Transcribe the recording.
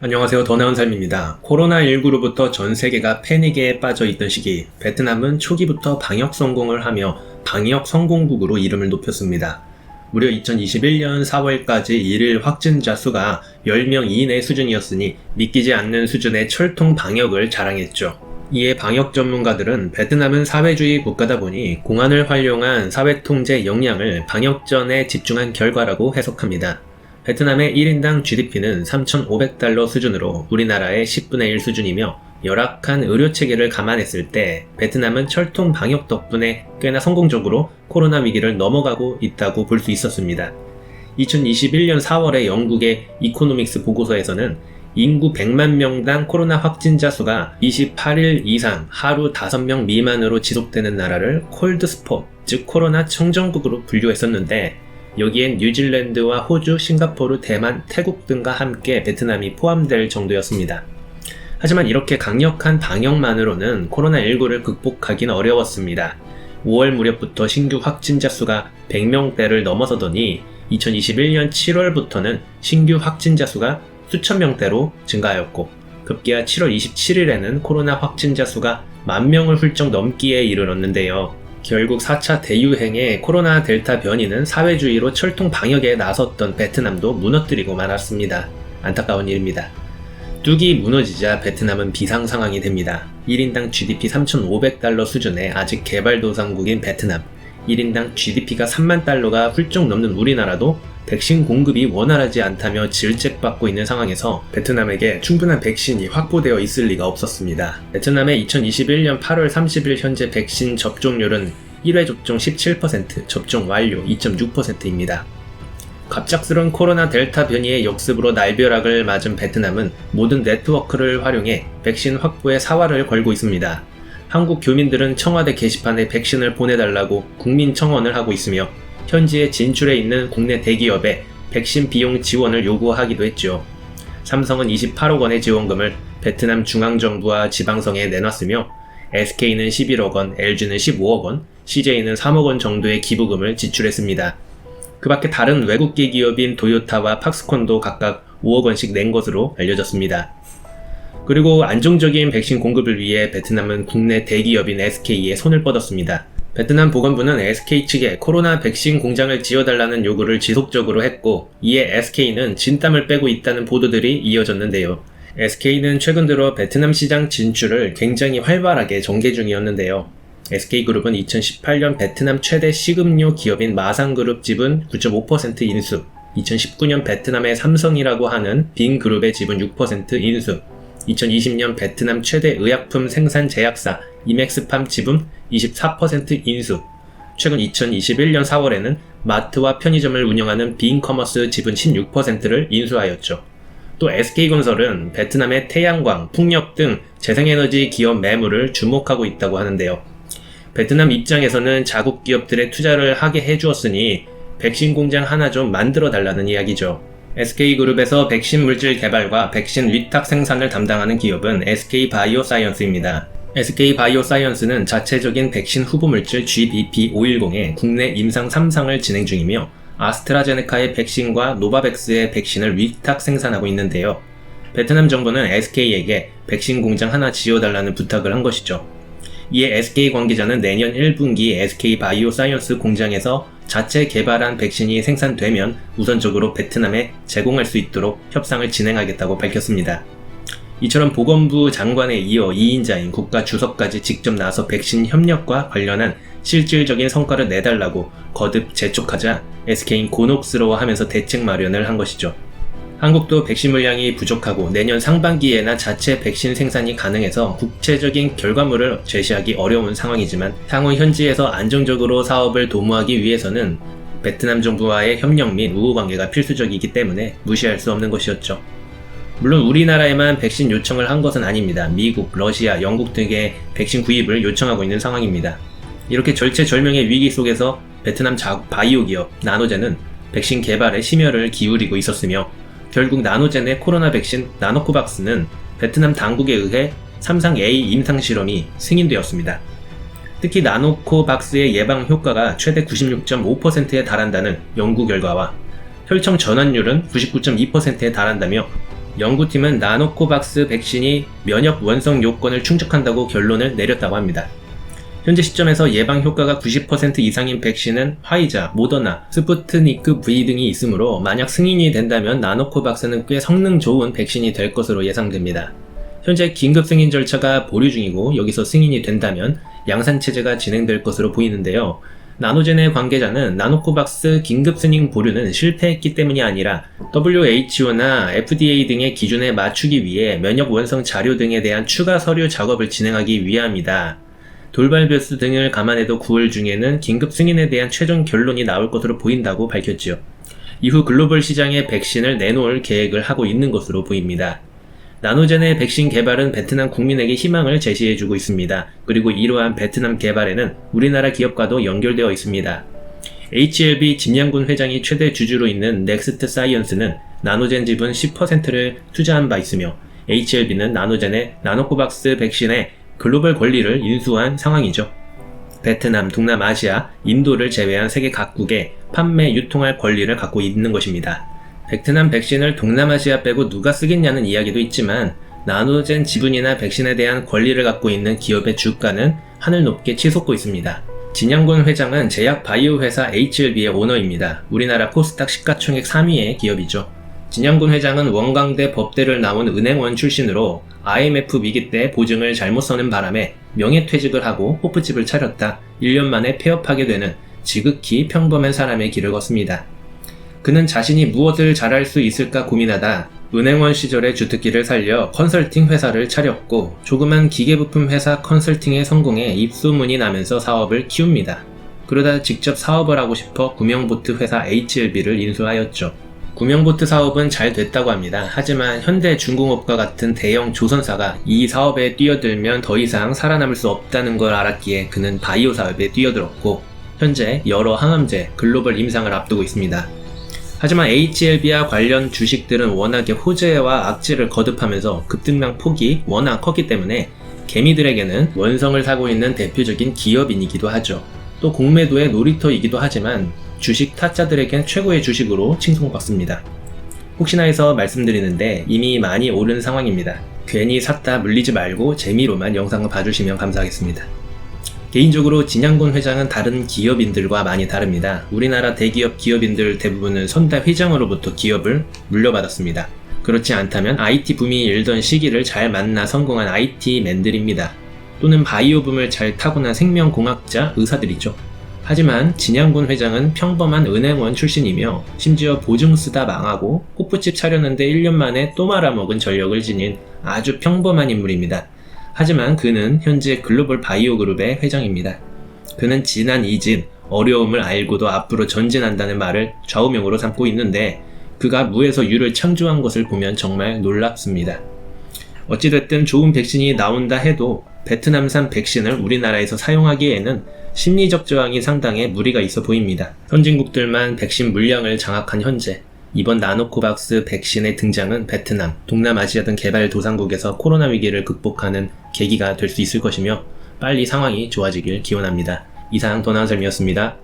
안녕하세요. 더 나은 삶입니다. 코로나19로부터 전 세계가 패닉에 빠져 있던 시기, 베트남은 초기부터 방역 성공을 하며 방역 성공국으로 이름을 높였습니다. 무려 2021년 4월까지 일일 확진자 수가 10명 이내 수준이었으니 믿기지 않는 수준의 철통 방역을 자랑했죠. 이에 방역 전문가들은 베트남은 사회주의 국가다 보니 공안을 활용한 사회통제 역량을 방역전에 집중한 결과라고 해석합니다. 베트남의 1인당 GDP는 3,500달러 수준으로 우리나라의 10분의 1 수준이며 열악한 의료체계를 감안했을 때 베트남은 철통 방역 덕분에 꽤나 성공적으로 코로나 위기를 넘어가고 있다고 볼 수 있었습니다. 2021년 4월에 영국의 이코노믹스 보고서에서는 인구 100만 명당 코로나 확진자 수가 28일 이상 하루 5명 미만으로 지속되는 나라를 콜드스폿, 즉 코로나 청정국으로 분류했었는데 여기엔 뉴질랜드와 호주, 싱가포르, 대만, 태국 등과 함께 베트남이 포함될 정도였습니다. 하지만 이렇게 강력한 방역만으로는 코로나19를 극복하기는 어려웠습니다. 5월 무렵부터 신규 확진자 수가 100명대를 넘어서더니 2021년 7월부터는 신규 확진자 수가 수천 명대로 증가하였고 급기야 7월 27일에는 코로나 확진자 수가 10,000명을 훌쩍 넘기에 이르렀는데요. 결국 4차 대유행의 코로나 델타 변이는 사회주의로 철통 방역에 나섰던 베트남도 무너뜨리고 말았습니다. 안타까운 일입니다. 뚝이 무너지자 베트남은 비상 상황이 됩니다. 1인당 GDP 3,500달러 수준의 아직 개발도상국인 베트남, 1인당 GDP가 3만 달러가 훌쩍 넘는 우리나라도 백신 공급이 원활하지 않다며 질책받고 있는 상황에서 베트남에게 충분한 백신이 확보되어 있을 리가 없었습니다. 베트남의 2021년 8월 30일 현재 백신 접종률은 1회 접종 17%, 접종 완료 2.6%입니다. 갑작스러운 코로나 델타 변이의 역습으로 날벼락을 맞은 베트남은 모든 네트워크를 활용해 백신 확보에 사활을 걸고 있습니다. 한국 교민들은 청와대 게시판에 백신을 보내달라고 국민 청원을 하고 있으며 현지에 진출해 있는 국내 대기업에 백신 비용 지원을 요구하기도 했죠. 삼성은 28억 원의 지원금을 베트남 중앙정부와 지방성에 내놨으며 SK는 11억 원, LG는 15억 원, CJ는 3억 원 정도의 기부금을 지출했습니다. 그 밖에 다른 외국계 기업인 도요타와 팍스콘도 각각 5억 원씩 낸 것으로 알려졌습니다. 그리고 안정적인 백신 공급을 위해 베트남은 국내 대기업인 SK에 손을 뻗었습니다. 베트남 보건부는 SK 측에 코로나 백신 공장을 지어달라는 요구를 지속적으로 했고 이에 SK는 진땀을 빼고 있다는 보도들이 이어졌는데요. SK는 최근 들어 베트남 시장 진출을 굉장히 활발하게 전개 중이었는데요. SK그룹은 2018년 베트남 최대 식음료 기업인 마상그룹 지분 9.5% 인수, 2019년 베트남의 삼성이라고 하는 빈그룹의 지분 6% 인수, 2020년 베트남 최대 의약품 생산 제약사 이맥스팜 지분 24% 인수, 최근 2021년 4월에는 마트와 편의점을 운영하는 빈커머스 지분 16%를 인수하였죠. 또 SK건설은 베트남의 태양광, 풍력 등 재생에너지 기업 매물을 주목하고 있다고 하는데요. 베트남 입장에서는 자국 기업들의 투자를 하게 해주었으니 백신 공장 하나 좀 만들어 달라는 이야기죠. SK그룹에서 백신 물질 개발과 백신 위탁 생산을 담당하는 기업은 SK바이오사이언스입니다. SK바이오사이언스는 자체적인 백신 후보 물질 GBP510의 국내 임상 3상을 진행 중이며 아스트라제네카의 백신과 노바백스의 백신을 위탁 생산하고 있는데요. 베트남 정부는 SK에게 백신 공장 하나 지어달라는 부탁을 한 것이죠. 이에 SK 관계자는 내년 1분기 SK바이오사이언스 공장에서 자체 개발한 백신이 생산되면 우선적으로 베트남에 제공할 수 있도록 협상을 진행하겠다고 밝혔습니다. 이처럼 보건부 장관에 이어 2인자인 국가주석까지 직접 나서 백신 협력과 관련한 실질적인 성과를 내달라고 거듭 재촉하자 SK는 곤혹스러워하면서 대책 마련을 한 것이죠. 한국도 백신 물량이 부족하고 내년 상반기에나 자체 백신 생산이 가능해서 구체적인 결과물을 제시하기 어려운 상황이지만 향후 현지에서 안정적으로 사업을 도모하기 위해서는 베트남 정부와의 협력 및 우호관계가 필수적이기 때문에 무시할 수 없는 것이었죠. 물론 우리나라에만 백신 요청을 한 것은 아닙니다. 미국, 러시아, 영국 등의 백신 구입을 요청하고 있는 상황입니다. 이렇게 절체절명의 위기 속에서 베트남 자국 바이오 기업 나노젠은 백신 개발에 심혈을 기울이고 있었으며 결국 나노젠의 코로나 백신 나노코박스는 베트남 당국에 의해 3상 A 임상 실험이 승인되었습니다. 특히 나노코박스의 예방 효과가 최대 96.5%에 달한다는 연구 결과와 혈청 전환율은 99.2%에 달한다며 연구팀은 나노코박스 백신이 면역 완성 요건을 충족한다고 결론을 내렸다고 합니다. 현재 시점에서 예방 효과가 90% 이상인 백신은 화이자, 모더나, 스푸트니크 V 등이 있으므로 만약 승인이 된다면 나노코박스는 꽤 성능 좋은 백신이 될 것으로 예상됩니다. 현재 긴급 승인 절차가 보류 중이고 여기서 승인이 된다면 양산체제가 진행될 것으로 보이는데요. 나노젠의 관계자는 나노코박스 긴급 승인 보류는 실패했기 때문이 아니라 WHO나 FDA 등의 기준에 맞추기 위해 면역 완성 자료 등에 대한 추가 서류 작업을 진행하기 위함이다. 돌발 변수 등을 감안해도 9월 중에는 긴급 승인에 대한 최종 결론이 나올 것으로 보인다고 밝혔지요. 이후 글로벌 시장에 백신을 내놓을 계획을 하고 있는 것으로 보입니다. 나노젠의 백신 개발은 베트남 국민에게 희망을 제시해주고 있습니다. 그리고 이러한 베트남 개발에는 우리나라 기업과도 연결되어 있습니다. HLB 진양군 회장이 최대 주주로 있는 넥스트 사이언스는 나노젠 지분 10%를 투자한 바 있으며 HLB는 나노젠의 나노코박스 백신의 글로벌 권리를 인수한 상황이죠. 베트남, 동남아시아, 인도를 제외한 세계 각국에 판매, 유통할 권리를 갖고 있는 것입니다. 베트남 백신을 동남아시아 빼고 누가 쓰겠냐는 이야기도 있지만 나노젠 지분이나 백신에 대한 권리를 갖고 있는 기업의 주가는 하늘 높게 치솟고 있습니다. 진양군 회장은 제약 바이오 회사 HLB의 오너입니다. 우리나라 코스닥 시가총액 3위의 기업이죠. 진양군 회장은 원광대 법대를 나온 은행원 출신으로 IMF 위기 때 보증을 잘못 서는 바람에 명예퇴직을 하고 호프집을 차렸다 1년 만에 폐업하게 되는 지극히 평범한 사람의 길을 걷습니다. 그는 자신이 무엇을 잘할 수 있을까 고민하다 은행원 시절의 주특기를 살려 컨설팅 회사를 차렸고 조그만 기계부품 회사 컨설팅에 성공해 입소문이 나면서 사업을 키웁니다. 그러다 직접 사업을 하고 싶어 구명보트 회사 HLB를 인수하였죠. 구명보트 사업은 잘 됐다고 합니다. 하지만 현대중공업과 같은 대형 조선사가 이 사업에 뛰어들면 더 이상 살아남을 수 없다는 걸 알았기에 그는 바이오 사업에 뛰어들었고 현재 여러 항암제, 글로벌 임상을 앞두고 있습니다. 하지만 HLB와 관련 주식들은 워낙에 호재와 악재를 거듭하면서 급등량 폭이 워낙 컸기 때문에 개미들에게는 원성을 사고 있는 대표적인 기업인이기도 하죠. 또 공매도의 놀이터이기도 하지만 주식 타짜들에겐 최고의 주식으로 칭송받습니다. 혹시나 해서 말씀드리는데 이미 많이 오른 상황입니다. 괜히 샀다 물리지 말고 재미로만 영상을 봐주시면 감사하겠습니다. 개인적으로 진양군 회장은 다른 기업인들과 많이 다릅니다. 우리나라 대기업 기업인들 대부분은 선대 회장으로부터 기업을 물려받았습니다. 그렇지 않다면 IT 붐이 일던 시기를 잘 만나 성공한 IT맨들입니다. 또는 바이오 붐을 잘 타고난 생명공학자, 의사들이죠. 하지만 진양군 회장은 평범한 은행원 출신이며 심지어 보증 쓰다 망하고 호프집 차렸는데 1년 만에 또 말아먹은 전력을 지닌 아주 평범한 인물입니다. 하지만 그는 현재 글로벌 바이오 그룹의 회장입니다. 그는 지난 이진, 어려움을 알고도 앞으로 전진한다는 말을 좌우명으로 삼고 있는데 그가 무에서 유를 창조한 것을 보면 정말 놀랍습니다. 어찌됐든 좋은 백신이 나온다 해도 베트남산 백신을 우리나라에서 사용하기에는 심리적 저항이 상당히 무리가 있어 보입니다. 선진국들만 백신 물량을 장악한 현재 이번 나노코박스 백신의 등장은 베트남, 동남아시아 등 개발도상국에서 코로나 위기를 극복하는 계기가 될 수 있을 것이며 빨리 상황이 좋아지길 기원합니다. 이상 도나은설이었습니다.